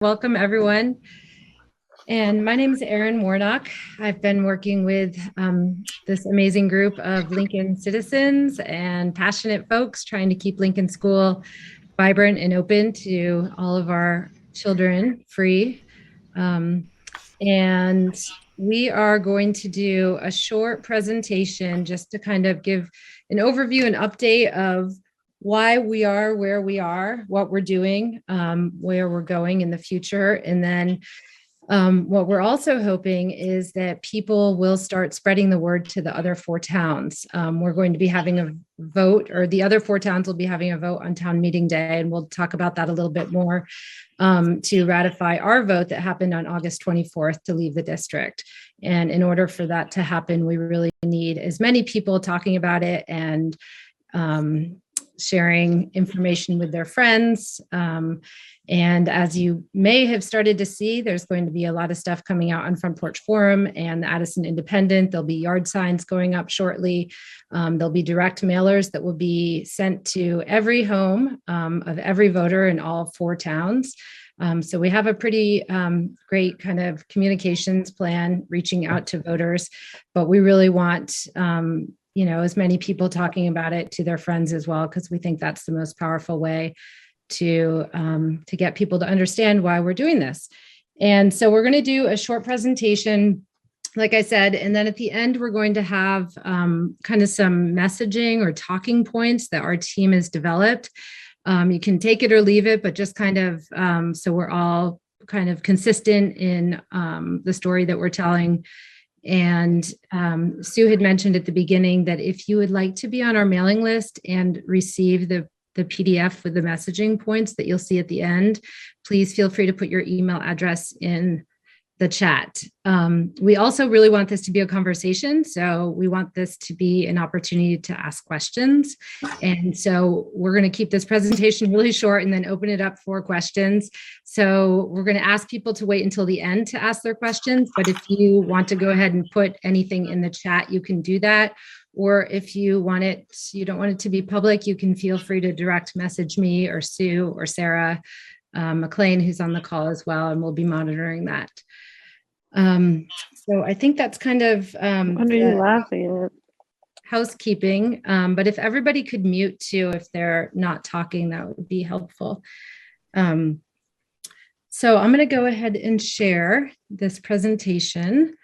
Welcome, everyone. And my name is Erin Warnock. I've been working with this amazing group of Lincoln citizens and passionate folks trying to keep Lincoln School vibrant and open to all of our children free. And we are going to do a short presentation just to kind of give an overview and update of why we are where we are, what we're doing, where we're going in the future. And then what we're also hoping is that people will start spreading the word to the other four towns. We're going to be having a vote, or the other four towns will be having a vote on town meeting day, and we'll talk about that a little bit more, to ratify our vote that happened on August 24th to leave the district. And in order for that to happen, we really need as many people talking about it and sharing information with their friends. And as you may have started to see, there's going to be a lot of stuff coming out on Front Porch Forum and the Addison Independent. There'll be yard signs going up shortly. There'll be direct mailers that will be sent to every home of every voter in all four towns. So we have a pretty great kind of communications plan reaching out to voters, but we really want as many people talking about it to their friends as well, because we think that's the most powerful way to get people to understand why we're doing this. And so we're going to do a short presentation, like I said, and then at the end, we're going to have kind of some messaging or talking points that our team has developed. You can take it or leave it, but just kind of so we're all kind of consistent in the story that we're telling. And Sue had mentioned at the beginning that if you would like to be on our mailing list and receive the PDF with the messaging points that you'll see at the end, please feel free to put your email address in the chat. We also really want this to be a conversation. So we want this to be an opportunity to ask questions. And so we're going to keep this presentation really short and then open it up for questions. So we're going to ask people to wait until the end to ask their questions. But if you want to go ahead and put anything in the chat, you can do that. Or if you don't want it to be public, you can feel free to direct message me or Sue or Sarah McLean, who's on the call as well, and we'll be monitoring that. So I think that's kind of What are you laughing at? Housekeeping. But if everybody could mute too, if they're not talking, that would be helpful. So I'm going to go ahead and share this presentation.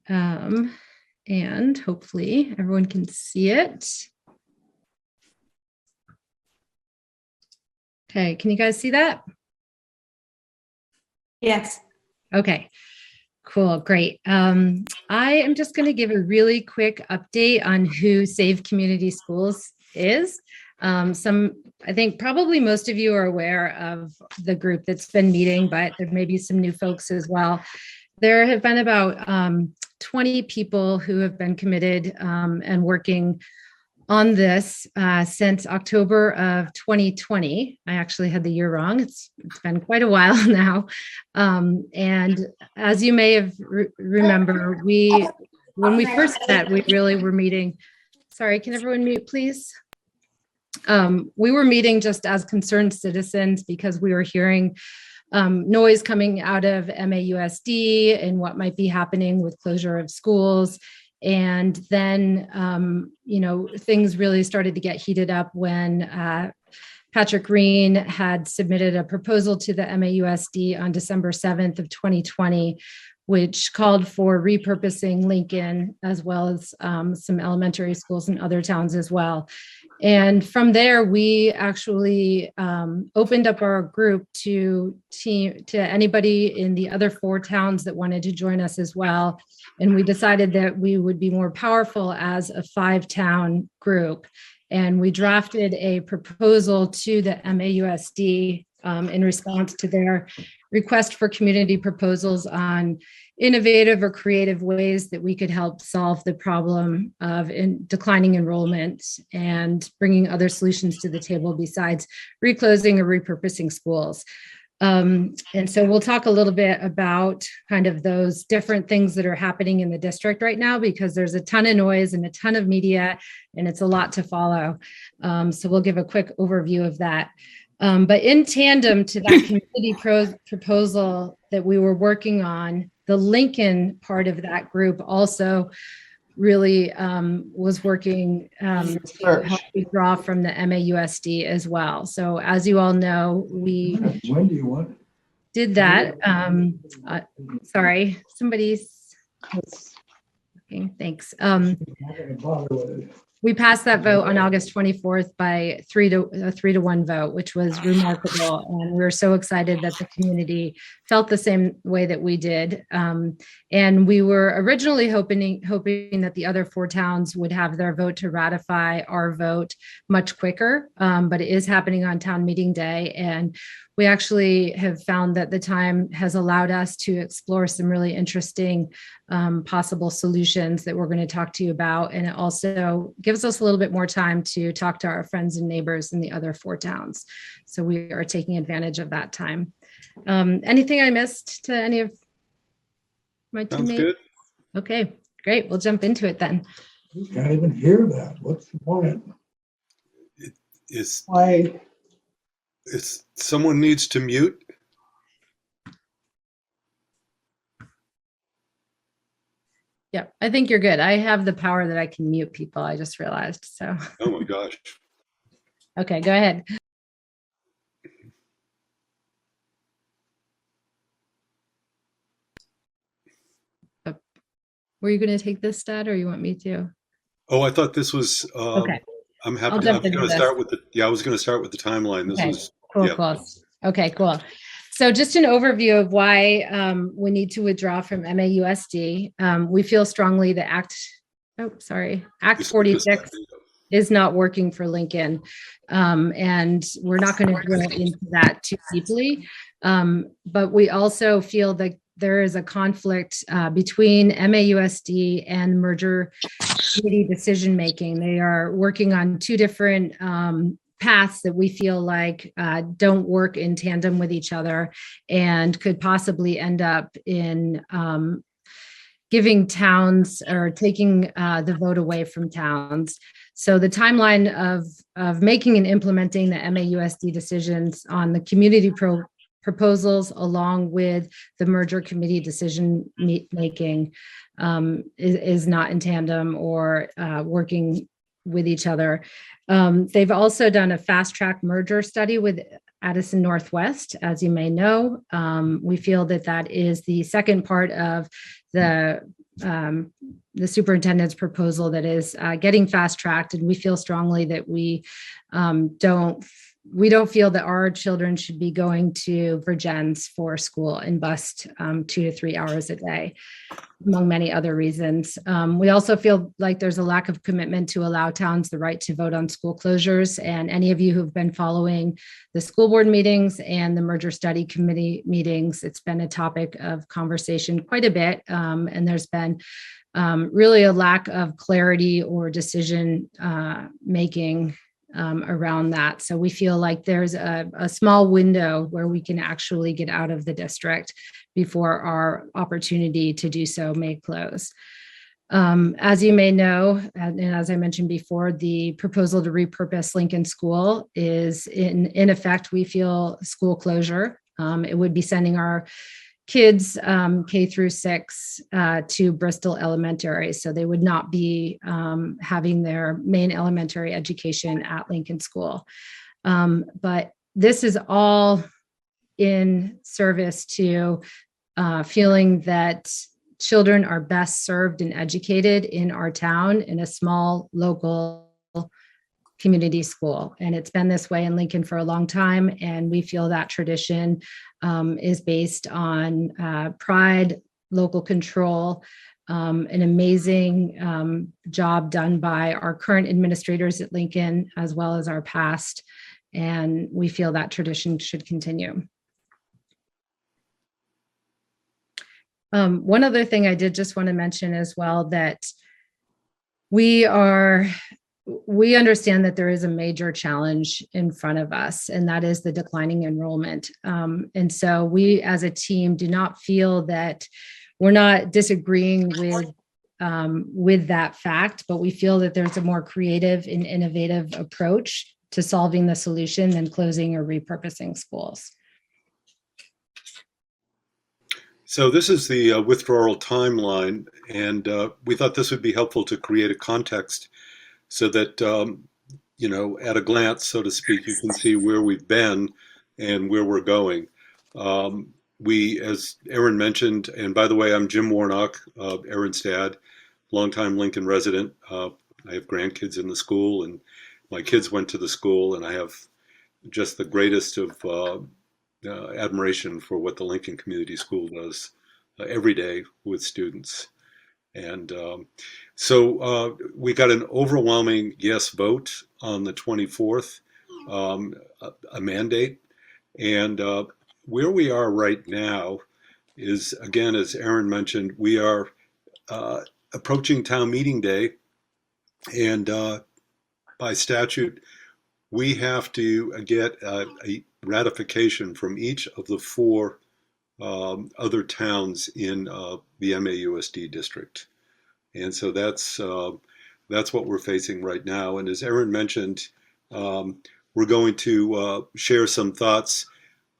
And hopefully everyone can see it. Okay, can you guys see that? Yes. Okay, cool, great. I am just going to give a really quick update on who Save Community Schools is. I think probably most of you are aware of the group that's been meeting, but there may be some new folks as well. There have been about 20 people who have been committed and working on this since October of 2020. I actually had the year wrong. It's been quite a while now. And as you may have remember, when we first met, we really were meeting. Sorry, can everyone mute, please? We were meeting just as concerned citizens because we were hearing noise coming out of MAUSD and what might be happening with closure of schools. And then, things really started to get heated up when Patrick Green had submitted a proposal to the MAUSD on December 7th of 2020, which called for repurposing Lincoln as well as some elementary schools in other towns as well. And from there, we actually opened up our group to anybody in the other four towns that wanted to join us as well. And we decided that we would be more powerful as a 5-town group. And we drafted a proposal to the MAUSD in response to their request for community proposals on innovative or creative ways that we could help solve the problem of declining enrollment and bringing other solutions to the table besides reclosing or repurposing schools. And so we'll talk a little bit about kind of those different things that are happening in the district right now, because there's a ton of noise and a ton of media and it's a lot to follow. So we'll give a quick overview of that. But in tandem to that community proposal that we were working on, the Lincoln part of that group also really was working to help withdraw from the MAUSD as well. So as you all know, we When do you want? did that. Sorry, somebody's, okay, thanks. We passed that vote on August 24th by a 3-1 vote, which was remarkable. And we were so excited that the community felt the same way that we did. And we were originally hoping that the other 4 towns would have their vote to ratify our vote much quicker, but it is happening on town meeting day. And we actually have found that the time has allowed us to explore some really interesting possible solutions that we're going to talk to you about. And it also gives us a little bit more time to talk to our friends and neighbors in the other 4 towns. So we are taking advantage of that time. Anything I missed to any of my Sounds teammates? good. Okay, great. We'll jump into it then. You can't even hear that. What's the point? Is Why? someone needs to mute? Yeah, I think you're good. I have the power that I can mute people. I just realized. So, Oh my gosh. okay, go ahead. Were you going to take this stat or you want me to? Oh, I thought this was, Okay. I'm happy. I'll I'm jump going into to this. start with I was going to start with the timeline. This Okay. was, Cool, yeah. cool. Okay, cool. So just an overview of why we need to withdraw from MAUSD. We feel strongly that Act 46 is not working for Lincoln. And we're not going to drill into that too deeply. But we also feel that there is a conflict between MAUSD and merger committee decision-making. They are working on 2 different paths that we feel like don't work in tandem with each other and could possibly end up in giving towns or taking the vote away from towns. So the timeline of making and implementing the MAUSD decisions on the community proposals along with the merger committee decision making is not in tandem or working with each other. They've also done a fast track merger study with Addison Northwest, as you may know. We feel that that is the second part of the superintendent's proposal that is getting fast tracked, and we feel strongly that we don't feel that our children should be going to Virgins for school and bused 2 to 3 hours a day, among many other reasons. We also feel like there's a lack of commitment to allow towns the right to vote on school closures. And any of you who've been following the school board meetings and the merger study committee meetings, it's been a topic of conversation quite a bit. And there's been really a lack of clarity or decision making around that. So we feel like there's a small window where we can actually get out of the district before our opportunity to do so may close. As you may know, and as I mentioned before, the proposal to repurpose Lincoln School is in effect, we feel school closure. It would be sending our kids K through 6 to Bristol Elementary. So they would not be having their main elementary education at Lincoln School. But this is all in service to feeling that children are best served and educated in our town in a small local community school. And it's been this way in Lincoln for a long time. And we feel that tradition is based on pride, local control, an amazing job done by our current administrators at Lincoln, as well as our past. And we feel that tradition should continue. One other thing I did just want to mention as well, that we understand that there is a major challenge in front of us, and that is the declining enrollment. And so we as a team do not feel that we're not disagreeing with that fact, but we feel that there's a more creative and innovative approach to solving the solution than closing or repurposing schools. So this is the withdrawal timeline, and we thought this would be helpful to create a context so that, at a glance, so to speak, you can see where we've been and where we're going. We, as Erin mentioned, and by the way, I'm Jim Warnock, Erin's dad, longtime Lincoln resident. I have grandkids in the school, and my kids went to the school, and I have just the greatest of admiration for what the Lincoln Community School does every day with students. And so we got an overwhelming yes vote on the 24th, a mandate. And where we are right now is, again, as Erin mentioned, we are approaching town meeting day. And by statute, we have to get a ratification from each of the four other towns in the MAUSD district. And so that's what we're facing right now. And as Erin mentioned, we're going to share some thoughts,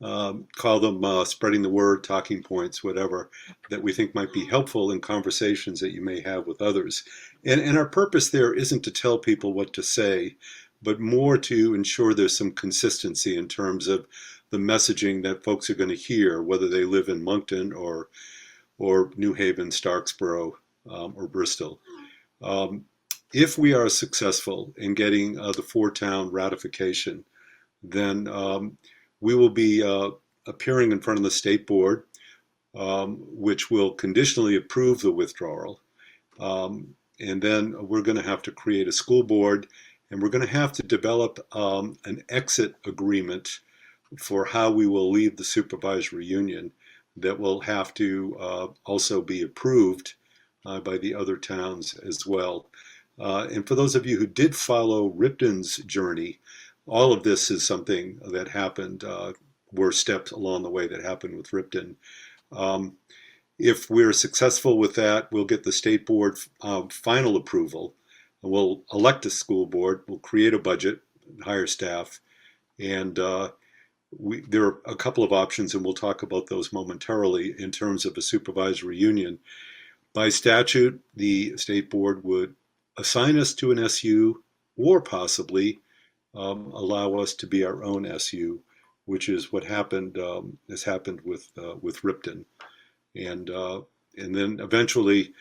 call them spreading the word, talking points, whatever, that we think might be helpful in conversations that you may have with others. And our purpose there isn't to tell people what to say, but more to ensure there's some consistency in terms of the messaging that folks are going to hear, whether they live in Moncton or New Haven, Starksboro, or Bristol. If we are successful in getting the four-town ratification, then we will be appearing in front of the state board, which will conditionally approve the withdrawal. And then we're going to have to create a school board, and we're going to have to develop an exit agreement for how we will leave the supervisory union that will have to also be approved by the other towns as well. And for those of you who did follow Ripton's journey, all of this is something that happened, were steps along the way that happened with Ripton. If we're successful with that, we'll get the state board final approval. We'll elect a school board, we'll create a budget, hire staff, and there are a couple of options, and we'll talk about those momentarily in terms of a supervisory union. By statute, the state board would assign us to an SU or possibly allow us to be our own SU, which is what happened has happened with Ripton. And then eventually,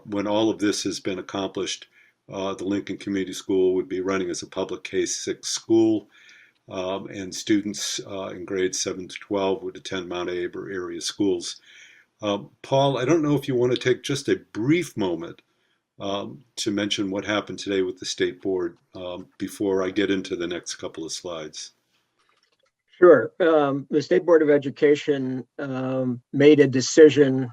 when all of this has been accomplished, the Lincoln Community School would be running as a public K-6 school, and students in grades 7 to 12 would attend Mount Aber area schools. Paul, I don't know if you want to take just a brief moment to mention what happened today with the state board before I get into the next couple of slides. Sure. The State Board of Education made a decision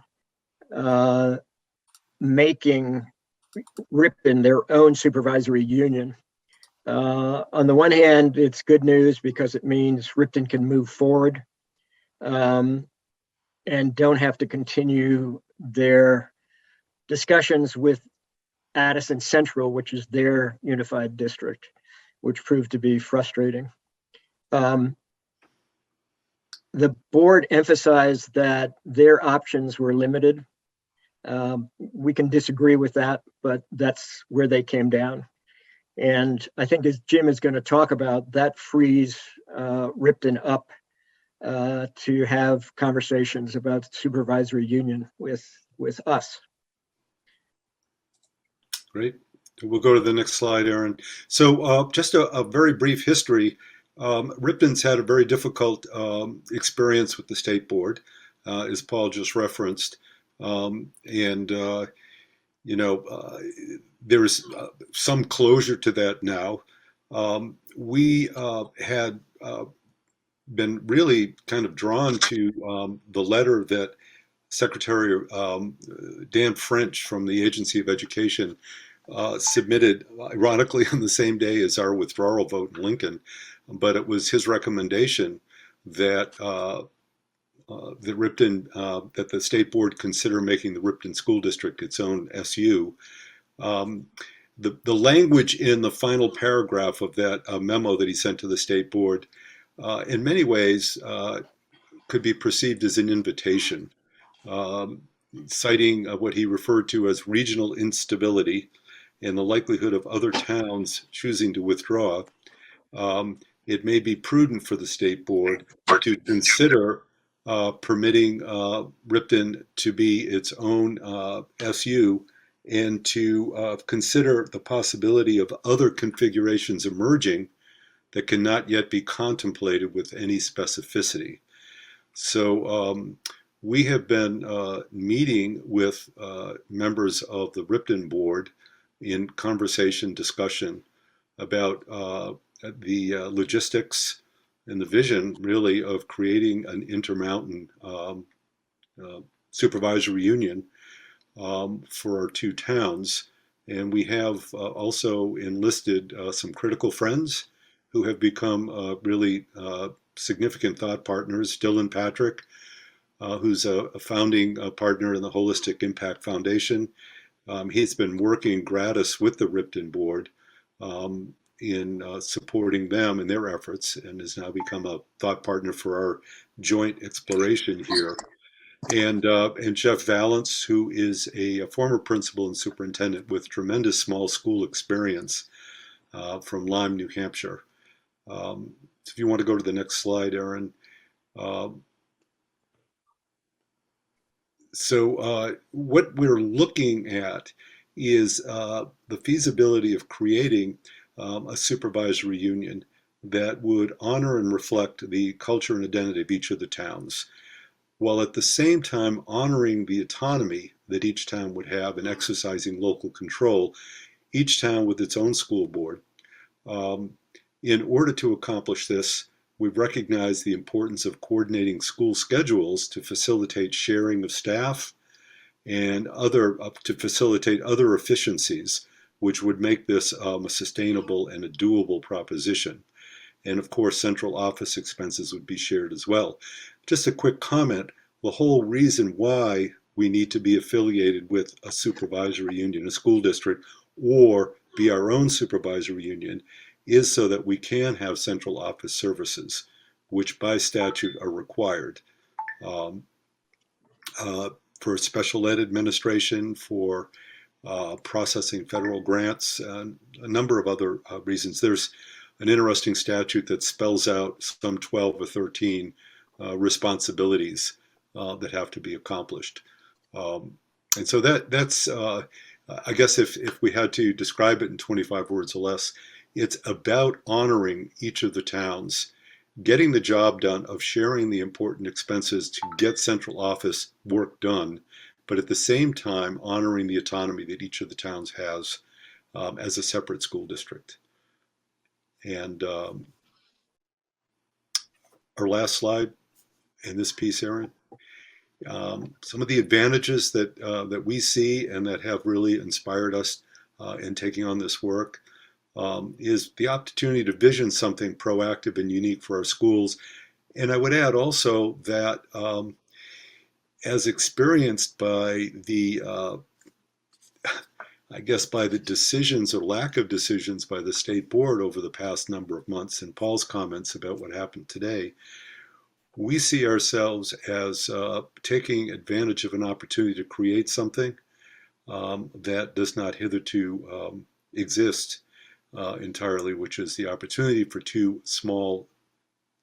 making Ripon their own supervisory union. On the one hand, it's good news because it means Ripton can move forward and don't have to continue their discussions with Addison Central, which is their unified district, which proved to be frustrating. The board emphasized that their options were limited. We can disagree with that, but that's where they came down. And I think, as Jim is going to talk about, that frees Ripton up to have conversations about supervisory union with us. Great. We'll go to the next slide, Erin. So just a very brief history. Ripton's had a very difficult experience with the state board, as Paul just referenced. There is some closure to that now. We had been really kind of drawn to the letter that Secretary Dan French from the Agency of Education submitted, ironically, on the same day as our withdrawal vote in Lincoln. But it was his recommendation that that the state board consider making the Ripton School District its own SU. the language in the final paragraph of that memo that he sent to the state board, in many ways, could be perceived as an invitation, um, citing what he referred to as regional instability and the likelihood of other towns choosing to withdraw. It may be prudent for the state board to consider permitting Ripton to be its own SU and to consider the possibility of other configurations emerging that cannot yet be contemplated with any specificity. So we have been meeting with members of the Ripton board in conversation, discussion about the logistics and the vision, really, of creating an intermountain supervisory union for our two towns. And we have also enlisted some critical friends who have become really significant thought partners. Dylan Patrick, who's a founding partner in the Holistic Impact Foundation. He's been working gratis with the Ripton board in supporting them in their efforts, and has now become a thought partner for our joint exploration here. And Jeff Valance, who is a former principal and superintendent with tremendous small school experience from Lyme, New Hampshire. If you want to go to the next slide, Aaron. So what we're looking at is the feasibility of creating a supervisory union that would honor and reflect the culture and identity of each of the towns, while at the same time honoring the autonomy that each town would have in exercising local control, each town with its own school board. In order to accomplish this, we've recognized the importance of coordinating school schedules to facilitate sharing of staff and to facilitate other efficiencies, which would make this a sustainable and a doable proposition. And of course, central office expenses would be shared as well. Just a quick comment, the whole reason why we need to be affiliated with a supervisory union, a school district, or be our own supervisory union is so that we can have central office services, which by statute are required for special ed administration, for processing federal grants, and a number of other reasons. There's an interesting statute that spells out some 12 or 13 responsibilities that have to be accomplished. And so that's I guess if we had to describe it in 25 words or less, it's about honoring each of the towns, getting the job done of sharing the important expenses to get central office work done, but at the same time honoring the autonomy that each of the towns has as a separate school district. And our last slide in this piece, Aaron. Some of the advantages that we see and that have really inspired us in taking on this work is the opportunity to vision something proactive and unique for our schools. And I would add also that as experienced by the, I guess by the decisions or lack of decisions by the state board over the past number of months, and Paul's comments about what happened today, we see ourselves as taking advantage of an opportunity to create something that does not hitherto exist entirely, which is the opportunity for two small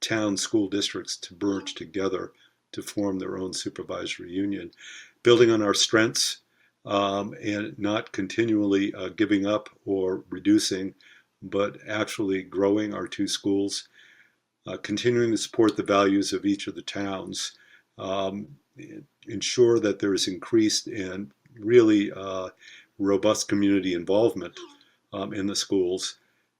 town school districts to merge together to form their own supervisory union, building on our strengths and not continually giving up or reducing, but actually growing our two schools, continuing to support the values of each of the towns, ensure that there is increased and really robust community involvement in the schools,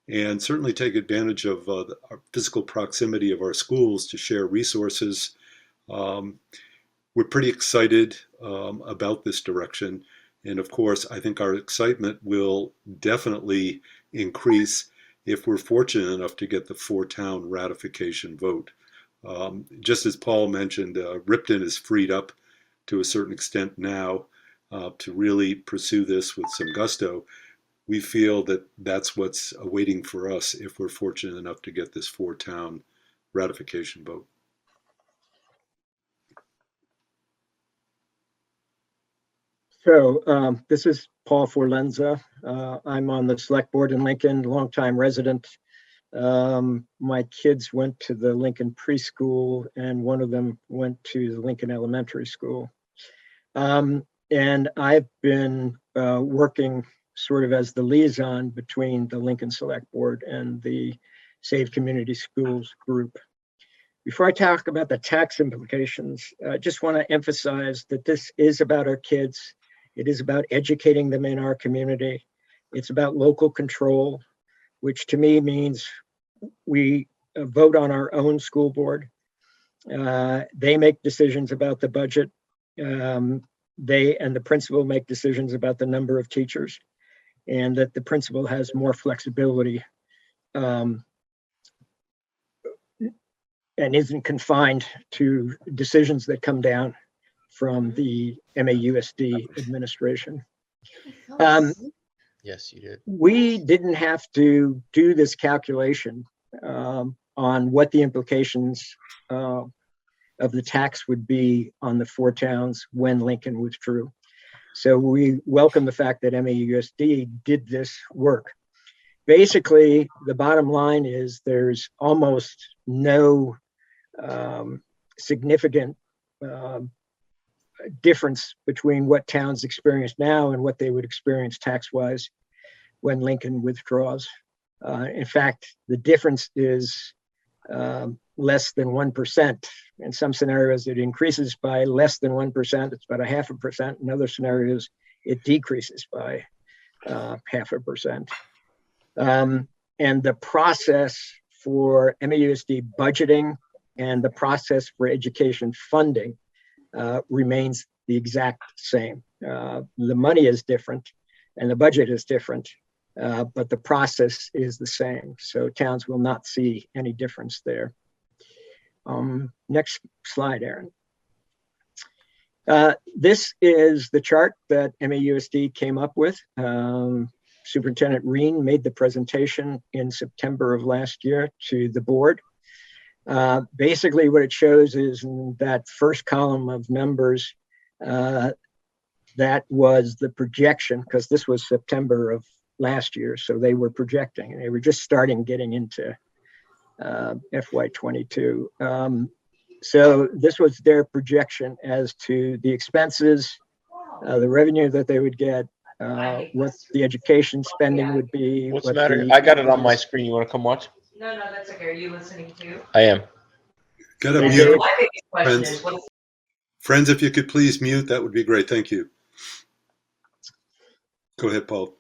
and certainly take advantage of our physical proximity of our schools to share resources. We're pretty excited about this direction. And of course, I think our excitement will definitely increase if we're fortunate enough to get the 4-town ratification vote. Just as Paul mentioned, Ripton is freed up to a certain extent now to really pursue this with some gusto. we feel that that's what's awaiting for us if we're fortunate enough to get this 4-town ratification vote. So this is Paul Forlenza. I'm on the select board in Lincoln, longtime resident. My kids went to the Lincoln preschool and one of them went to the Lincoln Elementary School. And I've been working sort of as the liaison between the Lincoln Select Board and the Save Community Schools group. Before I talk about the tax implications, I just want to emphasize that this is about our kids. It is about educating them in our community. It's about local control, which to me means we vote on our own school board. They make decisions about the budget. They and the principal make decisions about the number of teachers, and that the principal has more flexibility and isn't confined to decisions that come down from the MAUSD administration. Yes, you did. We didn't have to do this calculation on what the implications of the tax would be on the 4 towns when Lincoln withdrew. So we welcome the fact that MAUSD did this work. Basically, the bottom line is there's almost no significant difference between what towns experience now and what they would experience tax-wise when Lincoln withdraws. In fact, the difference is less than 1%. In some scenarios, it increases by less than 1%. It's about 0.5%. In other scenarios, it decreases by 0.5%. And the process for MAUSD budgeting and the process for education funding remains the exact same. The money is different and the budget is different, but the process is the same. So towns will not see any difference there. Next slide, Aaron. This is the chart that MAUSD came up with. Superintendent Reen made the presentation in September of last year to the board. Basically what it shows is in that first column of numbers, that was the projection, because this was September of last year. So they were projecting and they were just starting getting into FY22. So this was their projection as to the expenses, the revenue that they would get, what the education spending would be. What's the matter? I got it on my screen. You want to come watch? No, that's okay. Are you listening too? I am. Gotta Yeah. mute. My biggest question Friends. is, what's Friends, if you could please mute, that would be great. Thank you. Go ahead, Paul.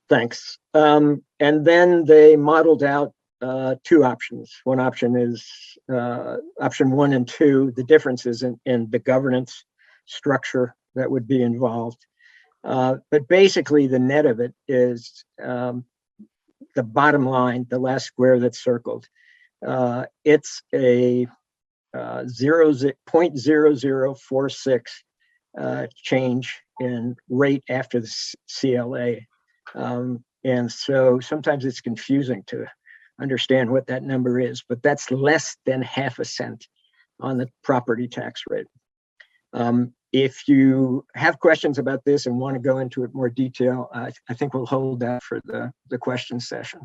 Thanks. And then they modeled out 2 options. One option is option 1 and 2, the differences in the governance structure that would be involved. But basically the net of it is the bottom line, the last square that's circled. It's a 0.0046 change in rate after the CLA. And so sometimes it's confusing to understand what that number is, but that's less than 0.5 cent on the property tax rate. If you have questions about this and want to go into it more detail, I think we'll hold that for the question session.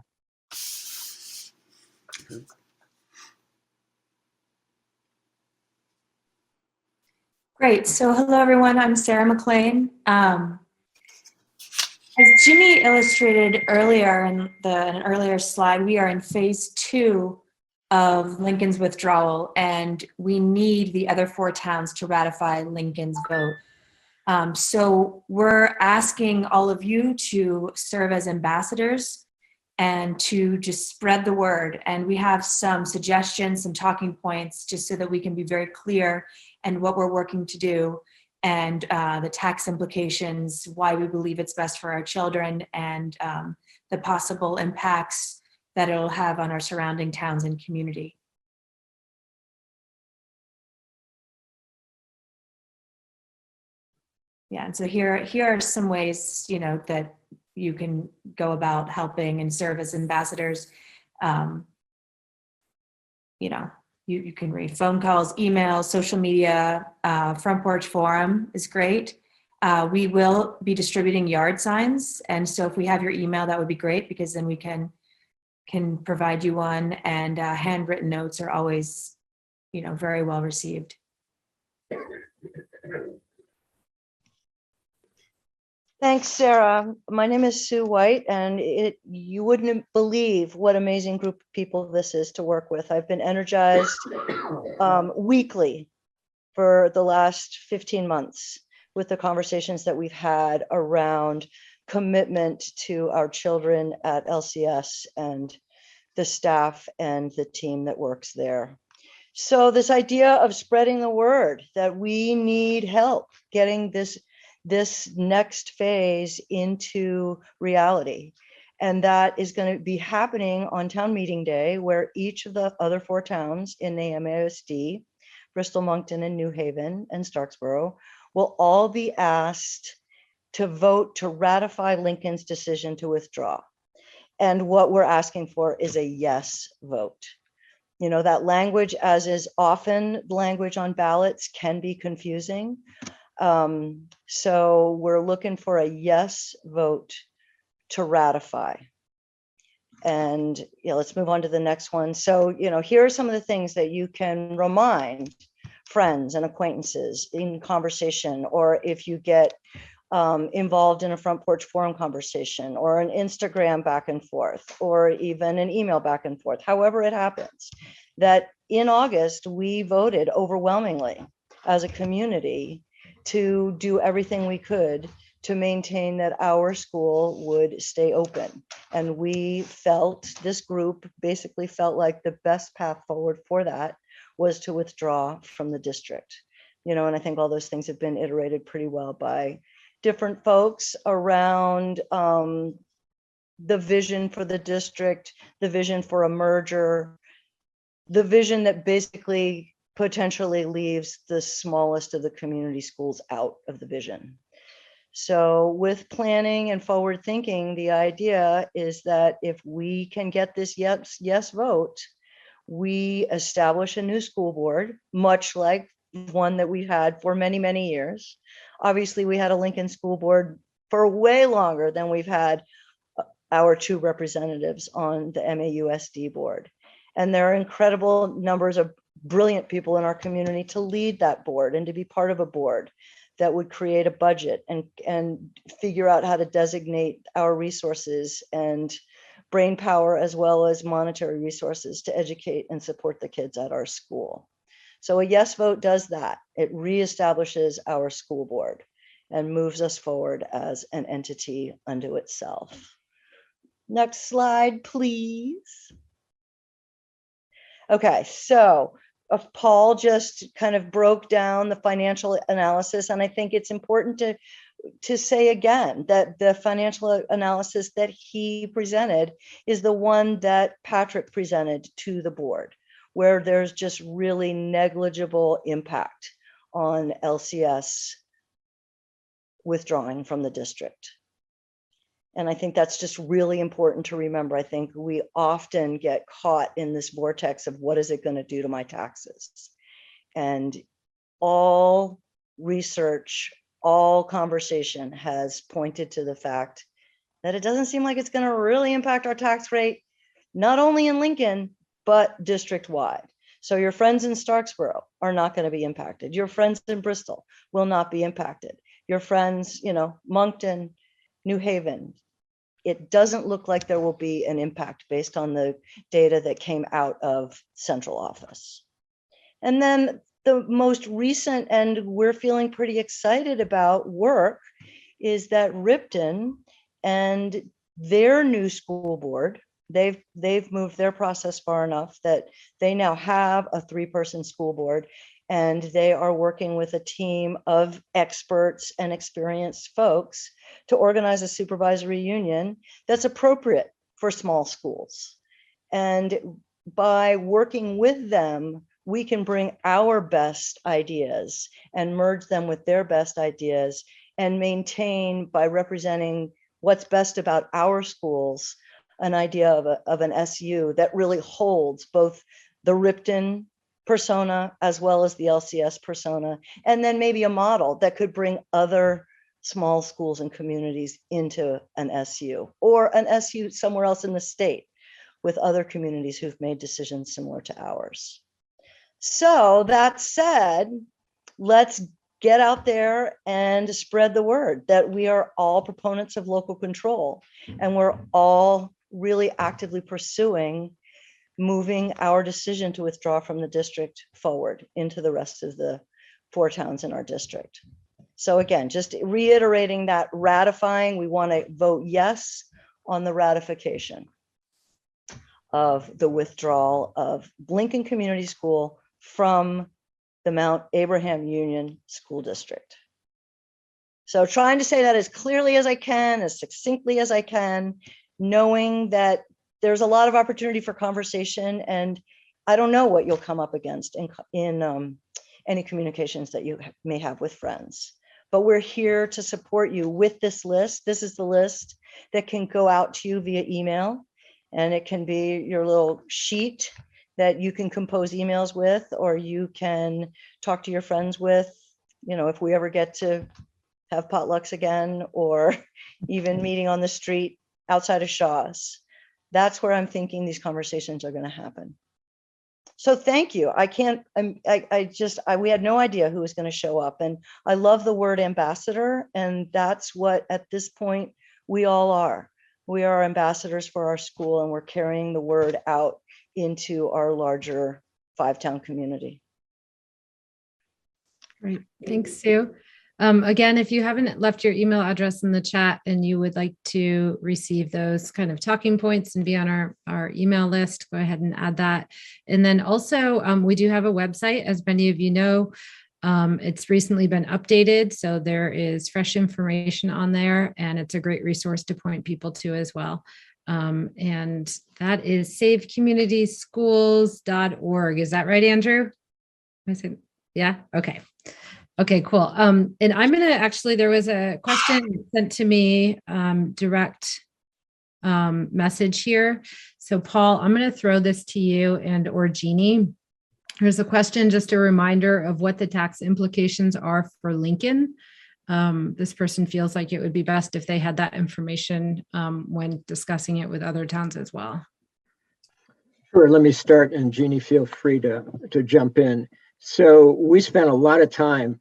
Great. So hello, everyone. I'm Sarah McLean. As Jimmy illustrated earlier in an earlier slide, we are in phase 2 of Lincoln's withdrawal, and we need the other 4 towns to ratify Lincoln's vote. So we're asking all of you to serve as ambassadors and to just spread the word. And we have some suggestions, some talking points, just so that we can be very clear and what we're working to do, and the tax implications, why we believe it's best for our children, and the possible impacts that it'll have on our surrounding towns and community. Yeah, and so here are some ways, that you can go about helping and serve as ambassadors. Um, you know, you can read phone calls, emails, social media. Front Porch Forum is great. We will be distributing yard signs, and so if we have your email, that would be great, because then we can provide you one. And handwritten notes are always, very well received. Thanks, Sarah. My name is Sue White, and you wouldn't believe what amazing group of people this is to work with. I've been energized weekly for the last 15 months with the conversations that we've had around commitment to our children at LCS and the staff and the team that works there. So this idea of spreading the word that we need help getting this next phase into reality. And that is going to be happening on town meeting day, where each of the other 4 towns in the MASD, Bristol, Moncton, and New Haven, and Starksboro, will all be asked to vote to ratify Lincoln's decision to withdraw. And what we're asking for is a yes vote. That language, as is often language on ballots, can be confusing. So we're looking for a yes vote to ratify. And let's move on to the next one. So, here are some of the things that you can remind friends and acquaintances in conversation, or if you get involved in a Front Porch Forum conversation, or an Instagram back and forth, or even an email back and forth, however it happens, that in August, we voted overwhelmingly as a community to do everything we could to maintain that our school would stay open. And this group basically felt like the best path forward for that was to withdraw from the district. And I think all those things have been iterated pretty well by different folks around the vision for the district, the vision for a merger, the vision that basically potentially leaves the smallest of the community schools out of the vision. So with planning and forward thinking, the idea is that if we can get this yes vote, we establish a new school board, much like one that we've had for many, many years. Obviously, we had a Lincoln School Board for way longer than we've had our 2 representatives on the MAUSD board. And there are incredible numbers of brilliant people in our community to lead that board and to be part of a board that would create a budget and figure out how to designate our resources and brain power, as well as monetary resources, to educate and support the kids at our school. So a yes vote does that. It reestablishes our school board and moves us forward as an entity unto itself. Next slide, please. Okay, so Paul just kind of broke down the financial analysis, and I think it's important to say again that the financial analysis that he presented is the one that Patrick presented to the board, where there's just really negligible impact on LCS withdrawing from the district. And I think that's just really important to remember. I think we often get caught in this vortex of what is it going to do to my taxes? And all research, all conversation has pointed to the fact that it doesn't seem like it's going to really impact our tax rate, not only in Lincoln, but district-wide. So your friends in Starksboro are not going to be impacted. Your friends in Bristol will not be impacted. Your friends, Moncton, New Haven, it doesn't look like there will be an impact based on the data that came out of central office. And then the most recent, and we're feeling pretty excited about work, is that Ripton and their new school board, they've moved their process far enough that they now have a 3-person school board, and they are working with a team of experts and experienced folks to organize a supervisory union that's appropriate for small schools. And by working with them, we can bring our best ideas and merge them with their best ideas and maintain, by representing what's best about our schools, an idea of an SU that really holds both the Ripton persona as well as the LCS persona, and then maybe a model that could bring other small schools and communities into an SU, or an SU somewhere else in the state with other communities who've made decisions similar to ours. So that said, let's get out there and spread the word that we are all proponents of local control, and we're all really actively pursuing moving our decision to withdraw from the district forward into the rest of the 4 towns in our district. So again, just reiterating that ratifying, we want to vote yes on the ratification of the withdrawal of Lincoln Community School from the Mount Abraham Union School District. So trying to say that as clearly as I can, as succinctly as I can, knowing that there's a lot of opportunity for conversation, and I don't know what you'll come up against in any communications that you may have with friends. But we're here to support you with this list. This is the list that can go out to you via email, and it can be your little sheet that you can compose emails with, or you can talk to your friends with, you know, if we ever get to have potlucks again, or even meeting on the street outside of Shaw's. That's where I'm thinking these conversations are going to happen. So thank you. We had no idea who was going to show up, and I love the word ambassador, and that's what at this point we all are. We are ambassadors for our school, and we're carrying the word out into our larger 5-town community. Great. Thanks, Sue. Again, if you haven't left your email address in the chat and you would like to receive those kind of talking points and be on our email list, go ahead and add that. And then also, we do have a website, as many of you know. It's recently been updated, so there is fresh information on there, and it's a great resource to point people to as well. And that is savecommunityschools.org. Is that right, Andrew? Yeah. Okay. Okay, cool. And I'm going to actually, there was a question sent to me, direct message here. So Paul, I'm going to throw this to you and or Jeannie. Here's a question, just a reminder of what the tax implications are for Lincoln. This person feels like it would be best if they had that information when discussing it with other towns as well. Sure, let me start, and Jeannie, feel free to jump in. So we spent a lot of time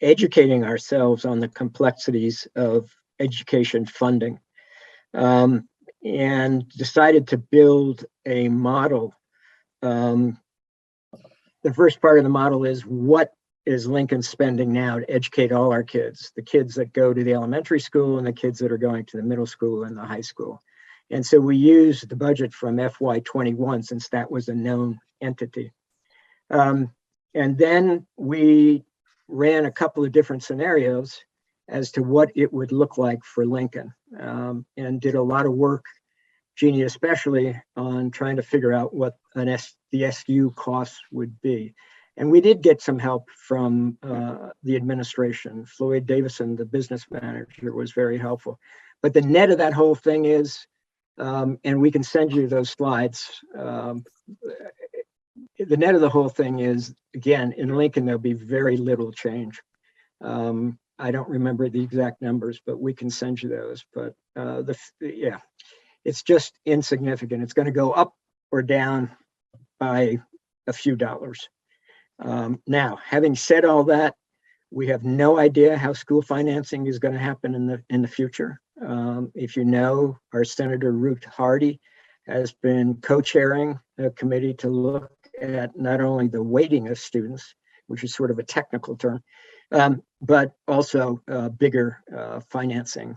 educating ourselves on the complexities of education funding, and decided to build a model. The first part of the model is, what is Lincoln spending now to educate all our kids, the kids that go to the elementary school and the kids that are going to the middle school and the high school. And so we used the budget from FY21, since that was a known entity. And then we ran a couple of different scenarios as to what it would look like for Lincoln, and did a lot of work, Jeannie especially, on trying to figure out what the SU costs would be. And we did get some help from the administration. Floyd Davison, the business manager, was very helpful. But the net of that whole thing is, and we can send you those slides, the net of the whole thing is, again, in Lincoln, there'll be very little change. I don't remember the exact numbers, but we can send you those. But yeah, it's just insignificant. It's going to go up or down by a few dollars. Now, having said all that, we have no idea how school financing is going to happen in the future. If you know, our Senator Ruth Hardy has been co-chairing a committee to look at not only the weighting of students, which is sort of a technical term, but also bigger funding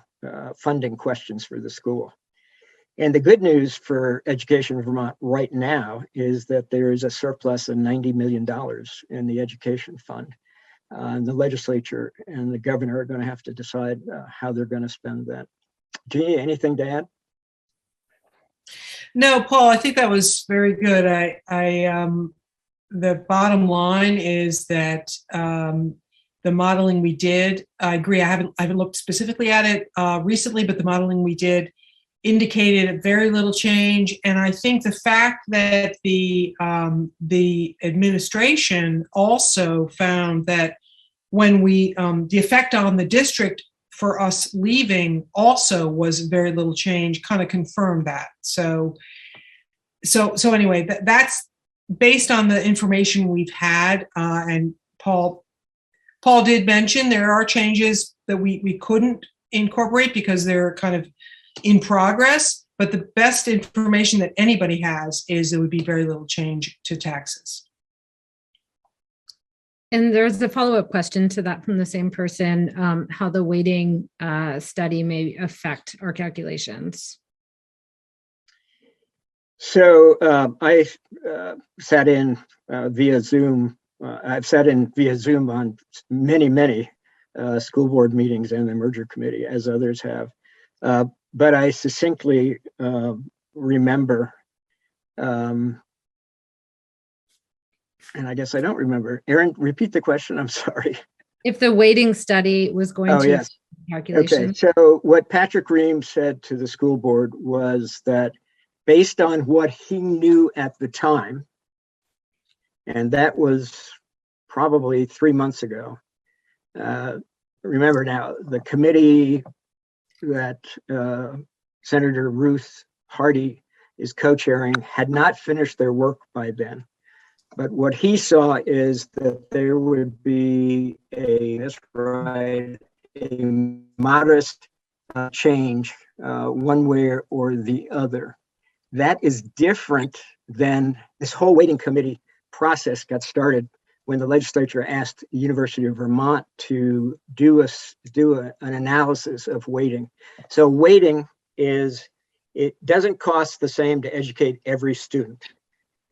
questions for the school. And the good news for Education Vermont right now is that there is a surplus of $90 million in the education fund. The legislature and the governor are going to have to decide how they're going to spend that. Jeannie, anything to add? No, Paul, I think that was very good. The bottom line is that the modeling we did. I agree. I haven't looked specifically at it recently, but the modeling we did indicated very little change. And I think the fact that the administration also found that when we the effect on the district for us leaving also was very little change, kind of confirmed that. So anyway, that's based on the information we've had. And Paul did mention there are changes that we couldn't incorporate because they're kind of in progress, but the best information that anybody has is there would be very little change to taxes. And there's a follow-up question to that from the same person, how the weighting study may affect our calculations. So I sat in via Zoom. I've sat in via Zoom on many school board meetings and the merger committee, as others have. But I succinctly remember, and I guess I don't remember. Erin, repeat the question. I'm sorry. If the weighting study was going to Yes. calculation. Okay, so what Patrick Ream said to the school board was that based on what he knew at the time, and that was probably 3 months ago. Remember now, the committee that Senator Ruth Hardy is co-chairing had not finished their work by then. But what he saw is that there would be a modest change one way or the other. That is different than this whole weighting committee process got started when the legislature asked the University of Vermont to do an analysis of weighting. So weighting it doesn't cost the same to educate every student.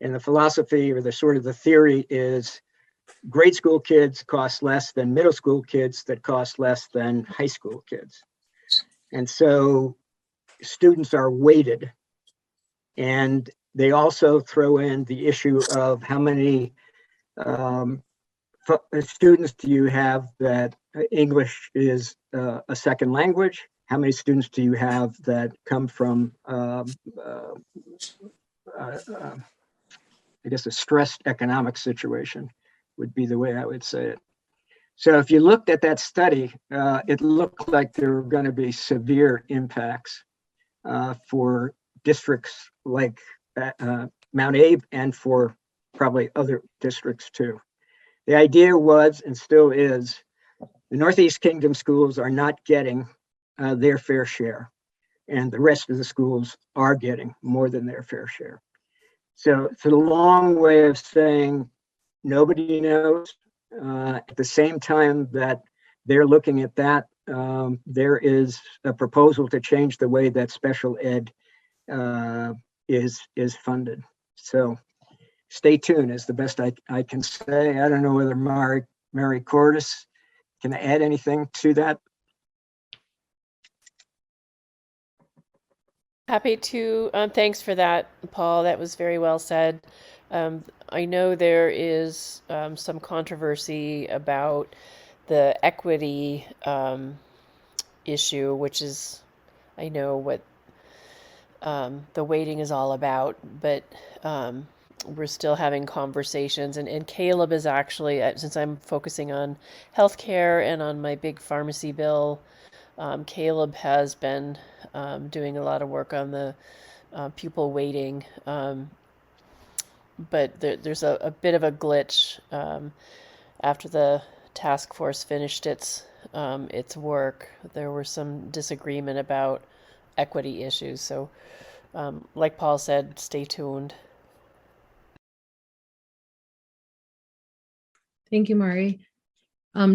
And the philosophy or the theory is grade school kids cost less than middle school kids that cost less than high school kids. And so students are weighted. And they also throw in the issue of how many students do you have that English is a second language? How many students do you have that come from, I guess, a stressed economic situation would be the way I would say it. So if you looked at that study, it looked like there were going to be severe impacts for districts like Mount Abe and for probably other districts too. The idea was and still is the Northeast Kingdom schools are not getting their fair share, and the rest of the schools are getting more than their fair share. So it's a long way of saying nobody knows. At the same time that they're looking at that, there is a proposal to change the way that special ed is funded. So stay tuned is the best I can say. I don't know whether Mary Cordes can add anything to that. Happy to. Thanks for that, Paul. That was very well said. I know there is some controversy about the equity issue, which is, I know what the weighting is all about, but we're still having conversations. And Caleb is actually, since I'm focusing on healthcare and on my big pharmacy bill, Caleb has been doing a lot of work on the pupil weighting. But there's a bit of a glitch after the task force finished its work. There was some disagreement about equity issues. So like Paul said, stay tuned. Thank you, Mari.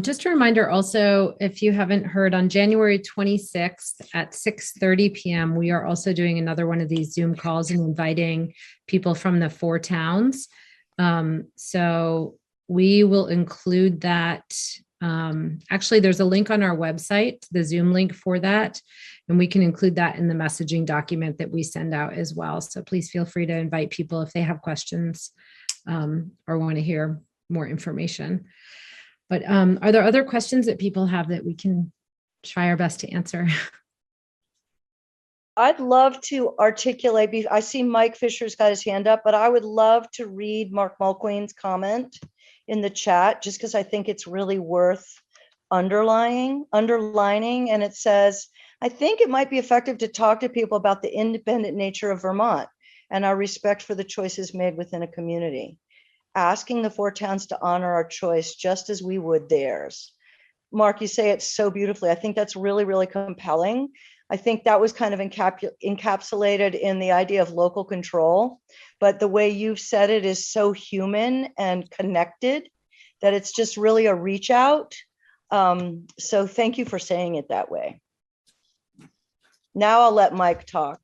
Just a reminder also, if you haven't heard, on January 26th at 6:30 p.m., we are also doing another one of these Zoom calls and inviting people from the 4 towns. So we will include that. Actually, there's a link on our website, the Zoom link for that, and we can include that in the messaging document that we send out as well. So please feel free to invite people if they have questions or want to hear more information. But are there other questions that people have that we can try our best to answer? I'd love to articulate, I see Mike Fisher's got his hand up, but I would love to read Mark Mulqueen's comment in the chat, just because I think it's really worth underlining. And it says, I think it might be effective to talk to people about the independent nature of Vermont and our respect for the choices made within a community. Asking the 4 towns to honor our choice just as we would theirs. Mark, you say it so beautifully. I think that's really, really compelling. I think that was kind of encapsulated in the idea of local control, but the way you've said it is so human and connected that it's just really a reach out. So thank you for saying it that way. Now I'll let Mike talk.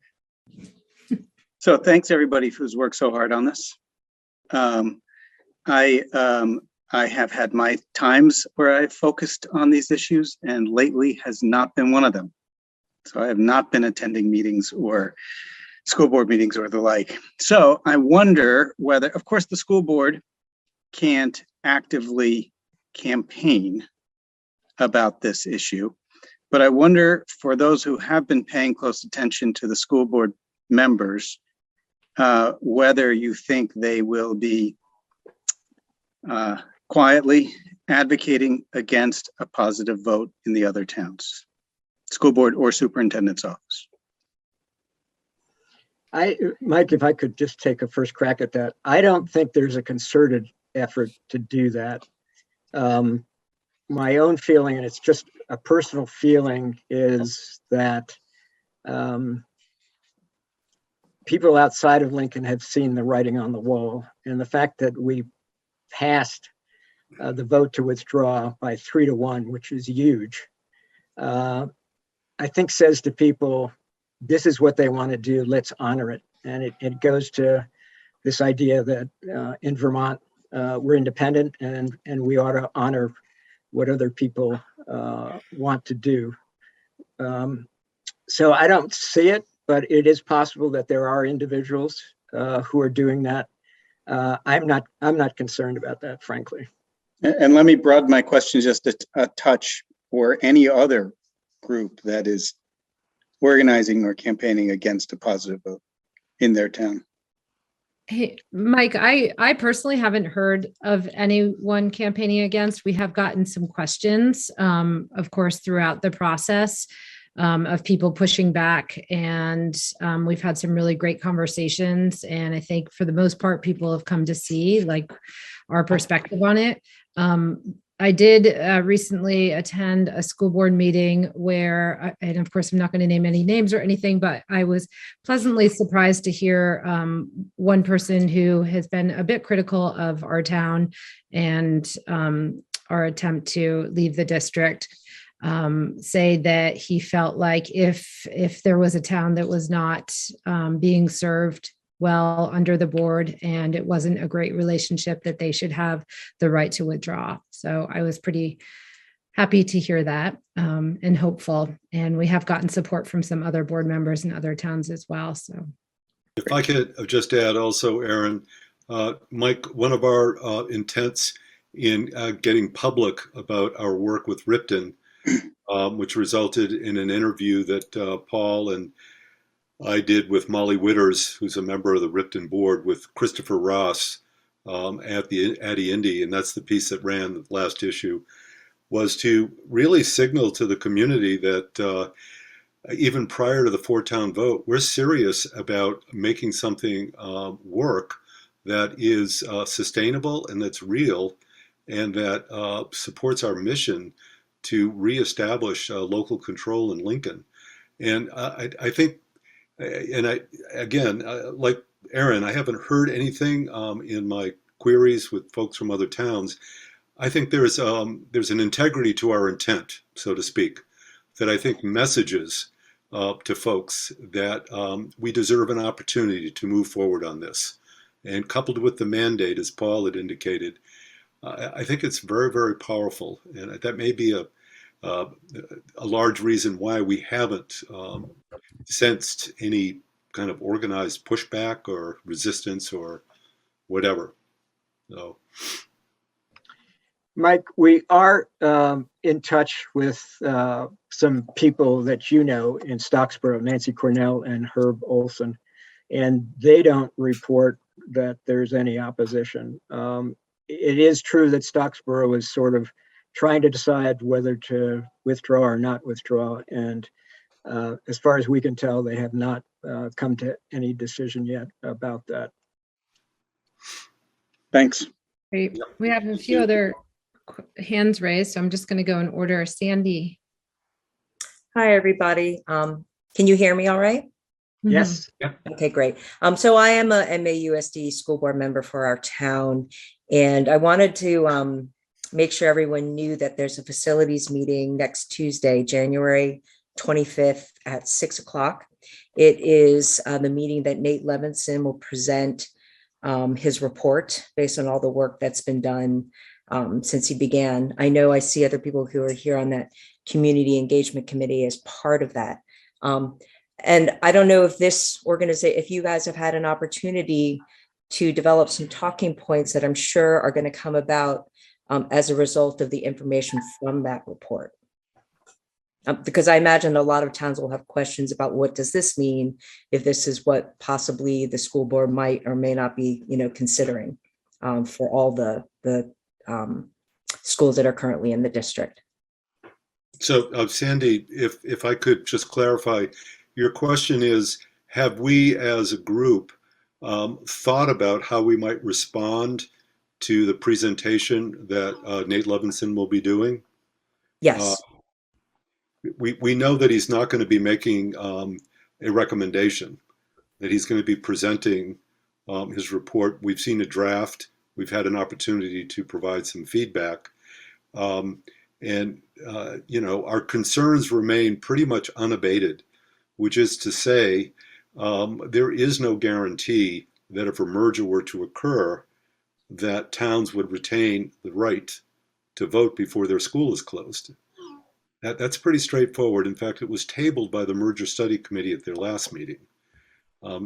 So thanks everybody who's worked so hard on this. I have had my times where I've focused on these issues, and lately has not been one of them. So I have not been attending meetings or school board meetings or the like. So I wonder whether, of course, the school board can't actively campaign about this issue, but I wonder, for those who have been paying close attention to the school board members, whether you think they will be quietly advocating against a positive vote in the other towns, school board or superintendent's office. Mike, if I could just take a first crack at that. I don't think there's a concerted effort to do that. My own feeling, and it's just a personal feeling, is that people outside of Lincoln have seen the writing on the wall, and the fact that we passed the vote to withdraw by 3-1, which is huge, I think says to people, this is what they want to do, let's honor it. And it goes to this idea that in Vermont, we're independent and we ought to honor what other people want to do. So I don't see it, but it is possible that there are individuals who are doing that. I'm not concerned about that, frankly. And let me broaden my question just a touch for any other group that is organizing or campaigning against a positive vote in their town. Hey, Mike, I personally haven't heard of anyone campaigning against. We have gotten some questions, of course, throughout the process of people pushing back. And we've had some really great conversations. And I think for the most part, people have come to see like our perspective on it. I did recently attend a school board meeting where, and of course, I'm not going to name any names or anything, but I was pleasantly surprised to hear one person who has been a bit critical of our town and our attempt to leave the district say that he felt like if there was a town that was not being served well under the board and it wasn't a great relationship, that they should have the right to withdraw. So I was pretty happy to hear that and hopeful. And we have gotten support from some other board members in other towns as well. So if I could just add also, Aaron, Mike, one of our intents in getting public about our work with Ripton, which resulted in an interview that Paul and I did with Molly Witters, who's a member of the Ripton board, with Christopher Ross at the Addy Indy, and that's the piece that ran the last issue, was to really signal to the community that even prior to the 4-town vote, we're serious about making something work that is sustainable and that's real and that supports our mission to reestablish local control in Lincoln. And I think, and again, like Aaron, I haven't heard anything in my queries with folks from other towns. I think there's an integrity to our intent, so to speak, that I think messages to folks that we deserve an opportunity to move forward on this. And coupled with the mandate, as Paul had indicated, I think it's very, very powerful. And that may be a large reason why we haven't sensed any kind of organized pushback or resistance or whatever. So. Mike, we are in touch with some people that you know in Stocksboro, Nancy Cornell and Herb Olson, and they don't report that there's any opposition. It is true that Stocksboro is sort of trying to decide whether to withdraw or not withdraw, and as far as we can tell, they have not come to any decision yet about that. Thanks. Great. We have a few other hands raised, so I'm just going to go in order. Sandy. Hi, everybody. Can you hear me all right? Yes. Okay, great. So I am a MAUSD school board member for our town, and I wanted to make sure everyone knew that there's a facilities meeting next Tuesday, January 25th at 6 o'clock. It is the meeting that Nate Levinson will present his report based on all the work that's been done since he began. I know I see other people who are here on that community engagement committee as part of that. And I don't know if this organization, if you guys have had an opportunity to develop some talking points that I'm sure are going to come about as a result of the information from that report. Because I imagine a lot of towns will have questions about what does this mean if this is what possibly the school board might or may not be, considering for all the schools that are currently in the district. So Sandy, if I could just clarify, your question is, have we as a group thought about how we might respond to the presentation that Nate Levinson will be doing? Yes. We know that he's not going to be making a recommendation, that he's going to be presenting his report. We've seen a draft. We've had an opportunity to provide some feedback. Our concerns remain pretty much unabated, which is to say, there is no guarantee that if a merger were to occur, that towns would retain the right to vote before their school is closed. That's pretty straightforward. In fact, it was tabled by the Merger Study Committee at their last meeting.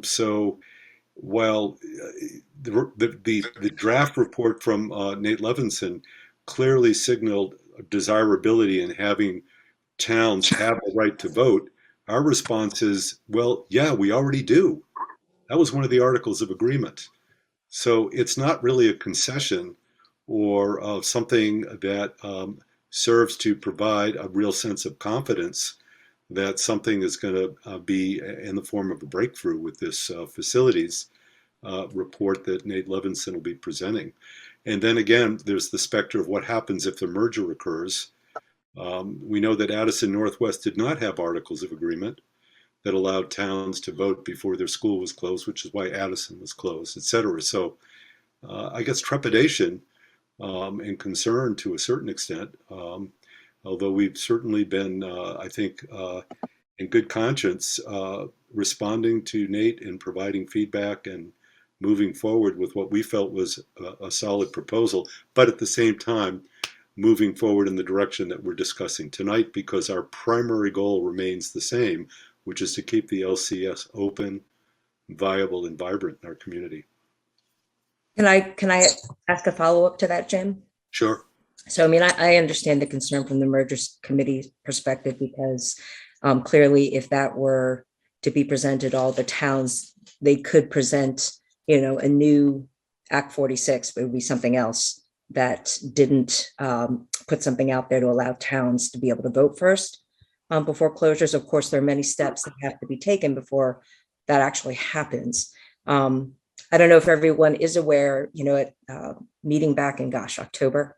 So while the draft report from Nate Levinson clearly signaled desirability in having towns have the right to vote, our response is, well, yeah, we already do. That was one of the articles of agreement. So it's not really a concession or something that serves to provide a real sense of confidence that something is going to be in the form of a breakthrough with this facilities report that Nate Levinson will be presenting. And then again, there's the specter of what happens if the merger occurs. We know that Addison Northwest did not have articles of agreement that allowed towns to vote before their school was closed, which is why Addison was closed, et cetera. So I guess trepidation and concern to a certain extent, although we've certainly been, I think, in good conscience, responding to Nate and providing feedback and moving forward with what we felt was a solid proposal, but at the same time, moving forward in the direction that we're discussing tonight, because our primary goal remains the same, which is to keep the LCS open, viable, and vibrant in our community. Can I ask a follow-up to that, Jim? Sure. So, I understand the concern from the Mergers Committee perspective, because clearly if that were to be presented, all the towns, they could present, a new Act 46, but it would be something else that didn't put something out there to allow towns to be able to vote first before closures. Of course, there are many steps that have to be taken before that actually happens. I don't know if everyone is aware, at meeting back in, October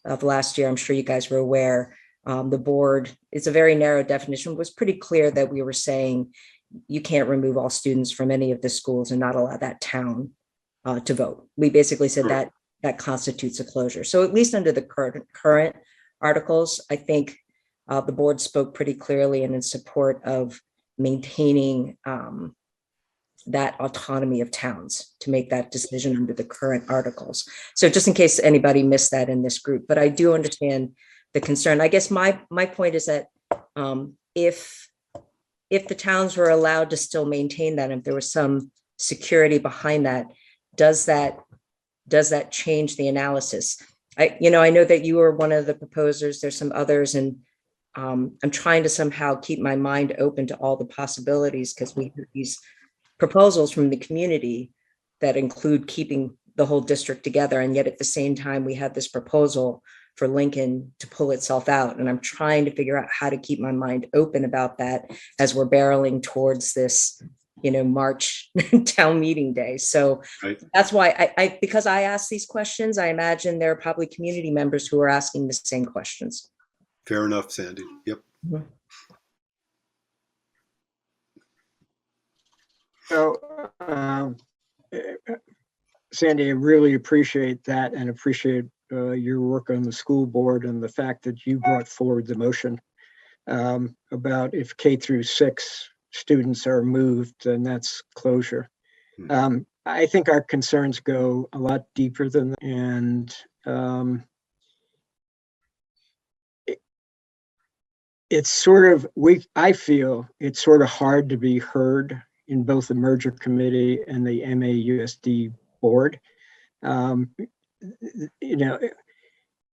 of last year, I'm sure you guys were aware, the board, it's a very narrow definition, was pretty clear that we were saying you can't remove all students from any of the schools and not allow that town to vote. We basically said that that constitutes a closure. So at least under the current articles, I think the board spoke pretty clearly and in support of maintaining that autonomy of towns to make that decision under the current articles. So just in case anybody missed that in this group, but I do understand the concern. I guess my point is that if the towns were allowed to still maintain that, if there was some security behind that, does that change the analysis? I know that you were one of the proposers. There's some others, and I'm trying to somehow keep my mind open to all the possibilities because we have these proposals from the community that include keeping the whole district together. And yet at the same time, we have this proposal for Lincoln to pull itself out. And I'm trying to figure out how to keep my mind open about that as we're barreling towards this, March town meeting day. So Right. that's why because I asked these questions, I imagine there are probably community members who are asking the same questions. Fair enough, Sandy. Yep. So, Sandy, I really appreciate that and appreciate your work on the school board and the fact that you brought forward the motion about if K through 6 students are moved, then that's closure. I think our concerns go a lot deeper than that, and it's sort of I feel it's sort of hard to be heard in both the merger committee and the MAUSD board.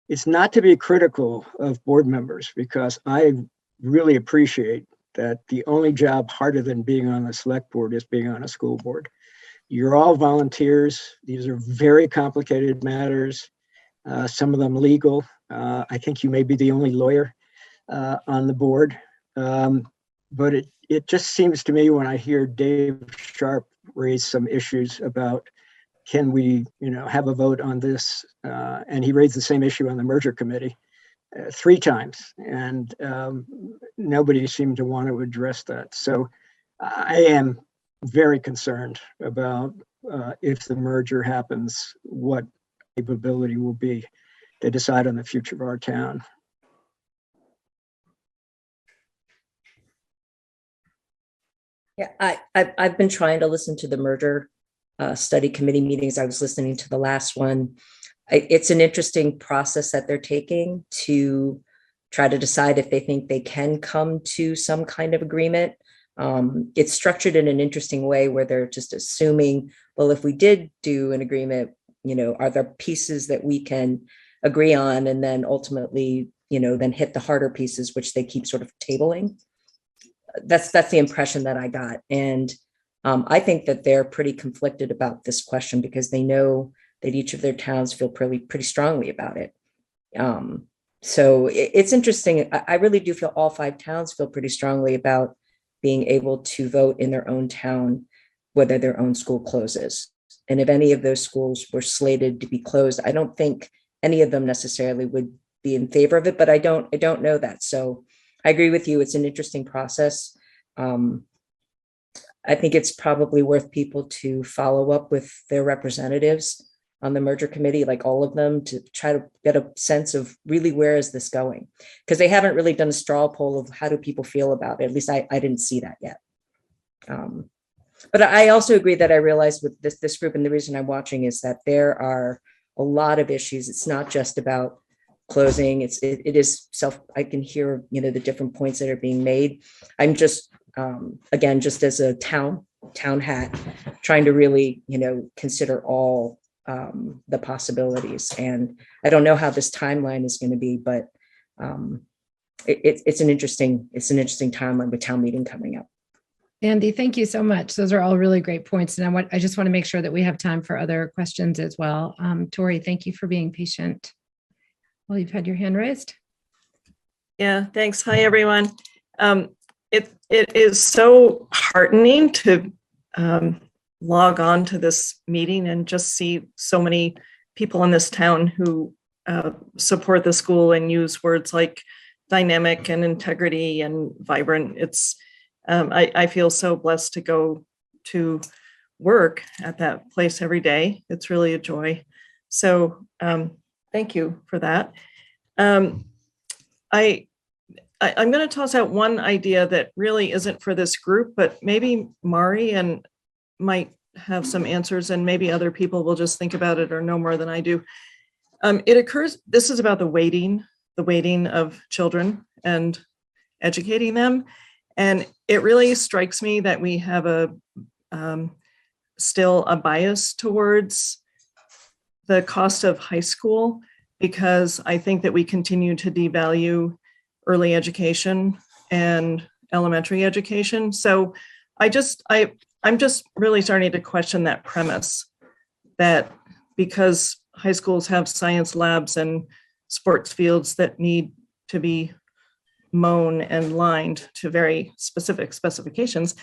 It's not to be critical of board members because I really appreciate that the only job harder than being on the select board is being on a school board. You're all volunteers. These are very complicated matters, some of them legal. I think you may be the only lawyer on the board. But it just seems to me when I hear Dave Sharp raise some issues about can we, have a vote on this? And he raised the same issue on the merger committee 3 times, and nobody seemed to want to address that. So I am very concerned about if the merger happens, what capability will be to decide on the future of our town. Yeah, I've been trying to listen to the merger study committee meetings. I was listening to the last one. It's an interesting process that they're taking to try to decide if they think they can come to some kind of agreement. It's structured in an interesting way where they're just assuming, well, if we did do an agreement, are there pieces that we can agree on and then ultimately, then hit the harder pieces, which they keep sort of tabling. That's the impression that I got. And I think that they're pretty conflicted about this question because they know that each of their towns feel pretty strongly about it. So it's interesting. I really do feel all 5 towns feel pretty strongly about being able to vote in their own town, whether their own school closes. And if any of those schools were slated to be closed, I don't think any of them necessarily would be in favor of it, but I don't know that. So I agree with you. It's an interesting process. I think it's probably worth people to follow up with their representatives on the merger committee, like all of them, to try to get a sense of really where is this going? Because they haven't really done a straw poll of how do people feel about it. At least I didn't see that yet. But I also agree that I realized with this group, and the reason I'm watching is that there are a lot of issues. It's not just about closing. It is I can hear, the different points that are being made. I'm just, again, just as a town hat, trying to really, consider all the possibilities. And I don't know how this timeline is going to be, but it's an interesting timeline with town meeting coming up. Andy, thank you so much. Those are all really great points. And I just want to make sure that we have time for other questions as well. Tori, thank you for being patient. Well, you've had your hand raised. Yeah, thanks. Hi, everyone. It is so heartening to log on to this meeting and just see so many people in this town who support the school and use words like dynamic and integrity and vibrant. I feel so blessed to go to work at that place every day. It's really a joy. So thank you for that. I'm going to toss out one idea that really isn't for this group, but maybe Mari and might have some answers, and maybe other people will just think about it or know more than I do. This is about the weighting of children and educating them. And it really strikes me that we have still a bias towards the cost of high school because I think that we continue to devalue early education and elementary education. So I'm just really starting to question that premise that because high schools have science labs and sports fields that need to be mown and lined to very specific specifications,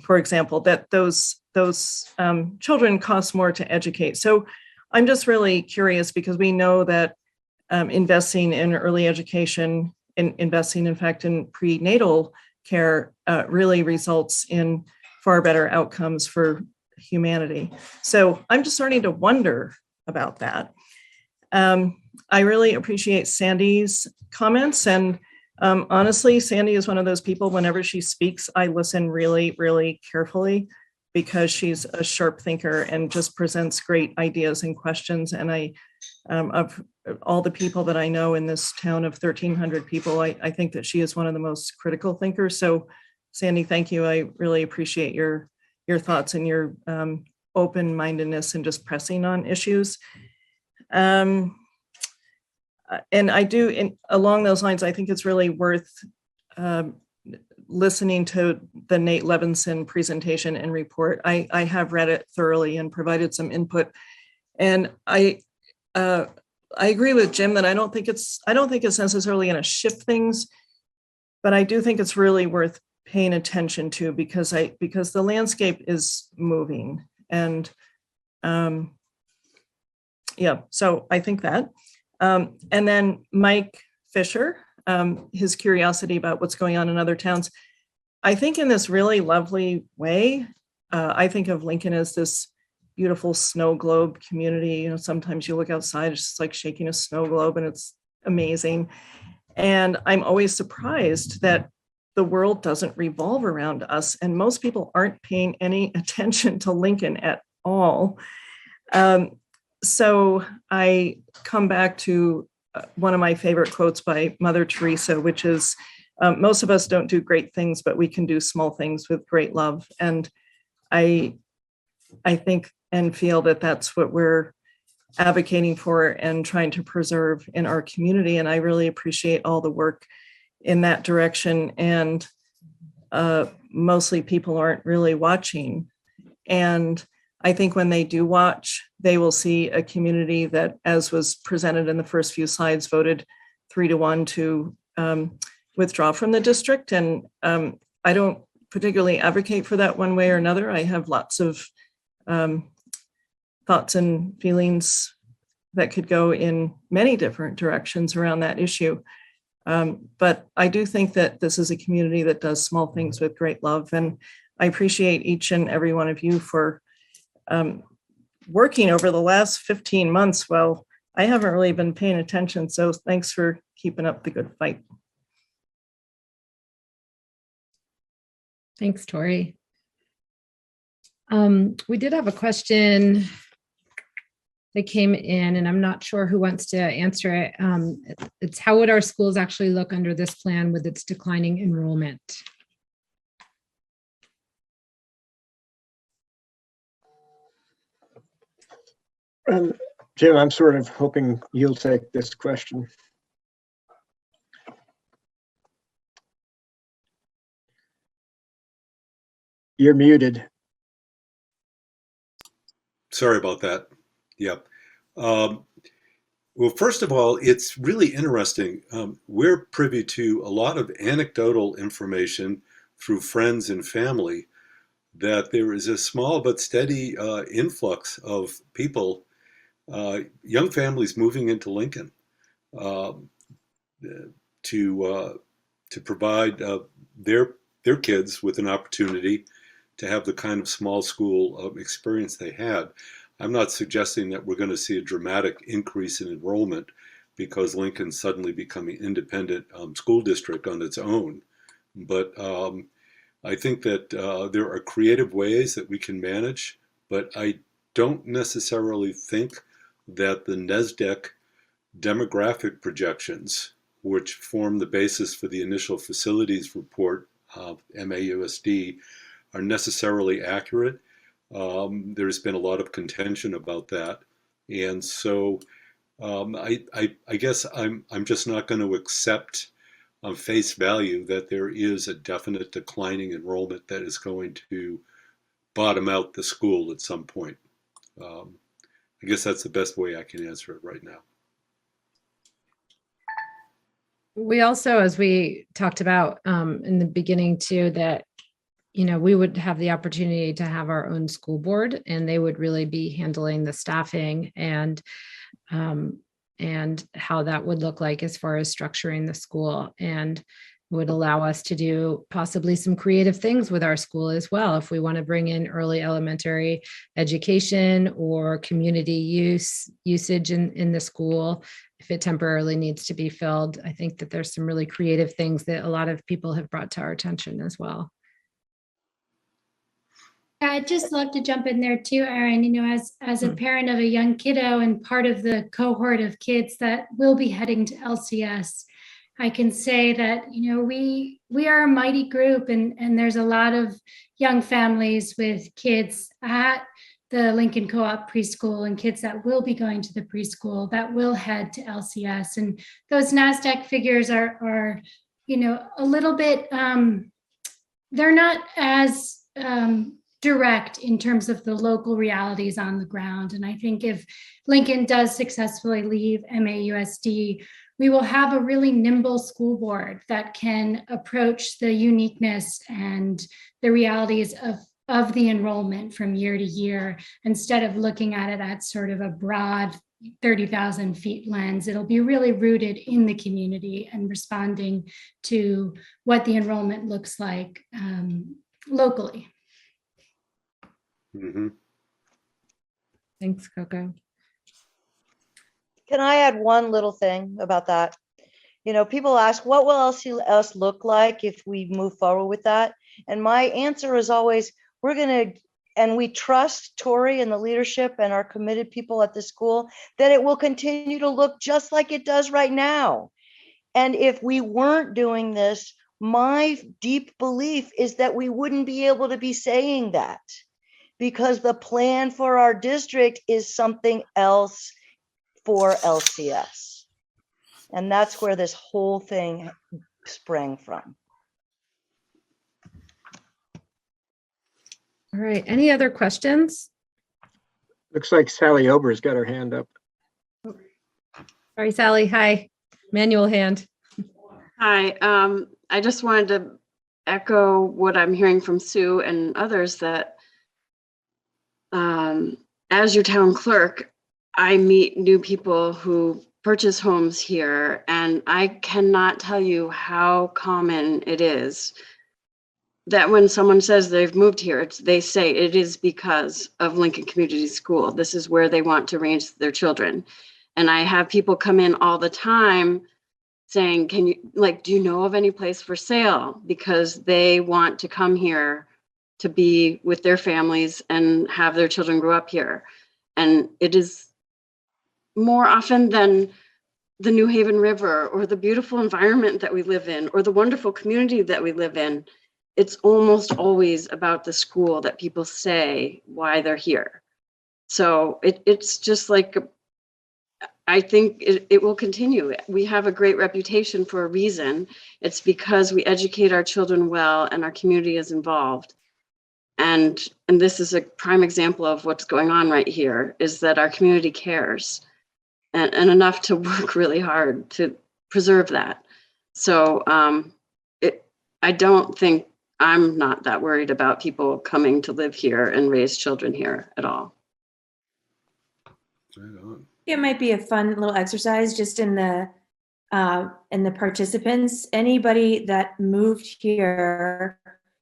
for example, that those children cost more to educate. So I'm just really curious because we know that investing in early education, investing in fact in prenatal care really results in far better outcomes for humanity. So I'm just starting to wonder about that. I really appreciate Sandy's comments, and honestly, Sandy is one of those people, whenever she speaks, I listen really, really carefully because she's a sharp thinker and just presents great ideas and questions. And of all the people that I know in this town of 1,300 people, I think that she is one of the most critical thinkers. So Sandy, thank you. I really appreciate your thoughts and your open-mindedness and just pressing on issues. And I do, along those lines, I think it's really worth listening to the Nate Levinson presentation and report. I have read it thoroughly and provided some input. And I agree with Jim that I don't think it's necessarily going to shift things, but I do think it's really worth paying attention to because the landscape is moving. And yeah, so I think that. And then Mike Fisher, his curiosity about what's going on in other towns. I think in this really lovely way, I think of Lincoln as this beautiful snow globe community. You know, sometimes you look outside, it's just like shaking a snow globe and it's amazing. And I'm always surprised that the world doesn't revolve around us. And most people aren't paying any attention to Lincoln at all. So I come back to one of my favorite quotes by Mother Teresa, which is, most of us don't do great things, but we can do small things with great love. And I think and feel that that's what we're advocating for and trying to preserve in our community. And I really appreciate all the work in that direction. And mostly people aren't really watching. And I think when they do watch, they will see a community that, as was presented in the first few slides, voted 3-1 to withdraw from the district. And I don't particularly advocate for that one way or another. I have lots of thoughts and feelings that could go in many different directions around that issue. But I do think that this is a community that does small things with great love. And I appreciate each and every one of you for working over the last 15 months. Well, I haven't really been paying attention. So thanks for keeping up the good fight. Thanks, Tori. We did have a question that came in, and I'm not sure who wants to answer it. It's how would our schools actually look under this plan with its declining enrollment? Jim, I'm sort of hoping you'll take this question. You're muted. Sorry about that. Yep. Well, first of all, it's really interesting. We're privy to a lot of anecdotal information through friends and family that there is a small but steady influx of people, young families moving into Lincoln to provide their kids with an opportunity to have the kind of small school experience they had. I'm not suggesting that we're going to see a dramatic increase in enrollment because Lincoln's suddenly becoming an independent school district on its own. But I think that there are creative ways that we can manage, but I don't necessarily think that the NESDEC demographic projections, which form the basis for the initial facilities report of MAUSD, are necessarily accurate. There's been a lot of contention about that. And so I guess I'm just not going to accept on face value that there is a definite declining enrollment that is going to bottom out the school at some point. I guess that's the best way I can answer it right now. We also, as we talked about in the beginning too, that, you know, we would have the opportunity to have our own school board, and they would really be handling the staffing and how that would look like as far as structuring the school, and would allow us to do possibly some creative things with our school as well. If we want to bring in early elementary education or community usage in the school, if it temporarily needs to be filled, I think that there's some really creative things that a lot of people have brought to our attention as well. I'd just love to jump in there too, Erin. You know, as a parent of a young kiddo and part of the cohort of kids that will be heading to LCS, I can say that, you know, we are a mighty group, and there's a lot of young families with kids at the Lincoln Co-op preschool and kids that will be going to the preschool that will head to LCS. And those NASDAQ figures are, you know, a little bit, they're not as direct in terms of the local realities on the ground. And I think if Lincoln does successfully leave MAUSD, we will have a really nimble school board that can approach the uniqueness and the realities of the enrollment from year to year, instead of looking at it at sort of a broad 30,000 feet lens. It'll be really rooted in the community and responding to what the enrollment looks like locally. Mm-hmm. Thanks, Coco. Can I add one little thing about that? You know, people ask, what will LCS look like if we move forward with that? And my answer is always, we're going to, and we trust Tori and the leadership and our committed people at the school, that it will continue to look just like it does right now. And if we weren't doing this, my deep belief is that we wouldn't be able to be saying that, because the plan for our district is something else for LCS. And that's where this whole thing sprang from. All right, any other questions? Looks like Sally Ober's got her hand up. Sorry, Sally, hi, manual hand. Hi, I just wanted to echo what I'm hearing from Sue and others, that as your town clerk, I meet new people who purchase homes here, and I cannot tell you how common it is that when someone says they've moved here, they say it is because of Lincoln Community School. This is where they want to raise their children. And I have people come in all the time saying, can you, like, do you know of any place for sale? Because they want to come here to be with their families and have their children grow up here. And it is more often than the New Haven River or the beautiful environment that we live in or the wonderful community that we live in. It's almost always about the school that people say why they're here. So it's just like, I think it will continue. We have a great reputation for a reason. It's because we educate our children well and our community is involved. And this is a prime example of what's going on right here, is that our community cares and enough to work really hard to preserve that. So I don't think, I'm not that worried about people coming to live here and raise children here at all. Right on. It might be a fun little exercise just in the participants. Anybody that moved here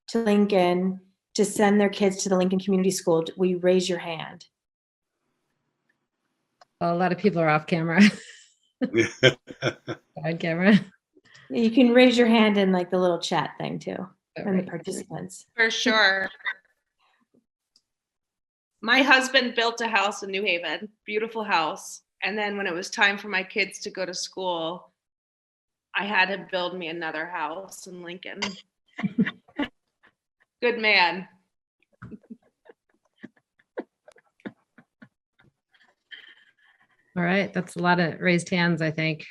to Lincoln to send their kids to the Lincoln Community School, will you raise your hand? Well, a lot of people are off camera. On camera. You can raise your hand in like the little chat thing too, and the Right. participants. For sure. My husband built a house in New Haven, beautiful house. And then when it was time for my kids to go to school, I had him build me another house in Lincoln. Good man. All right, that's a lot of raised hands, I think.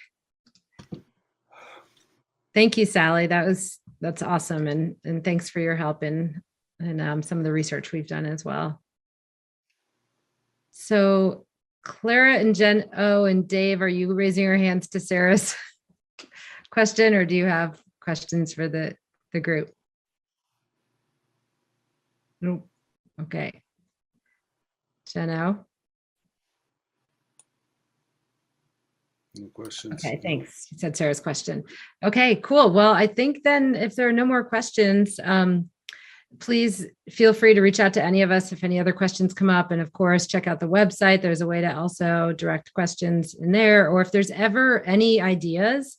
Thank you, Sally. That's awesome. And thanks for your help in some of the research we've done as well. So Clara and Jen O and Dave, are you raising your hands to Sarah's question, or do you have questions for the group? Nope. Okay. Jen O. No questions. Okay, thanks. You said Sarah's question. Okay, cool. Well, I think then if there are no more questions, please feel free to reach out to any of us if any other questions come up. And of course, check out the website. There's a way to also direct questions in there. Or if there's ever any ideas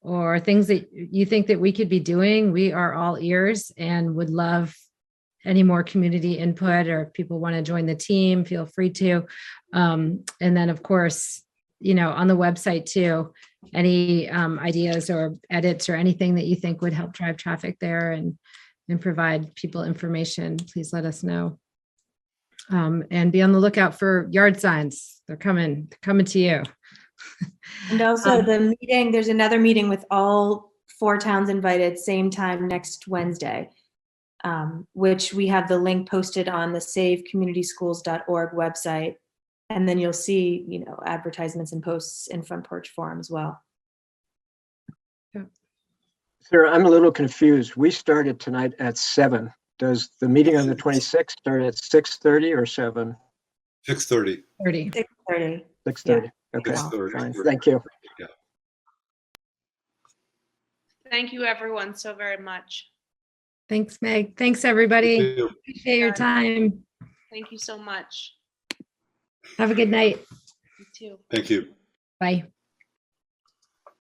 or things that you think that we could be doing, we are all ears and would love any more community input, or if people want to join the team, feel free to. And then of course, on the website too, any ideas or edits or anything that you think would help drive traffic there and provide people information, please let us know. And be on the lookout for yard signs. They're coming to you. And also the meeting, there's another meeting with all 4 towns invited, same time next Wednesday, which we have the link posted on the savecommunityschools.org website. And then you'll see, advertisements and posts in Front Porch Forum as well. Sarah, I'm a little confused. We started tonight at 7. Does the meeting on the 26th start at 6:30 or 7? 6:30. 6:30. 6:30. Okay, 6:30. fine. Thank you. Yeah. Thank you, everyone, so very much. Thanks, Meg. Thanks, everybody. Thank you. Appreciate your time. Thank you so much. Have a good night. You too. Thank you. Bye.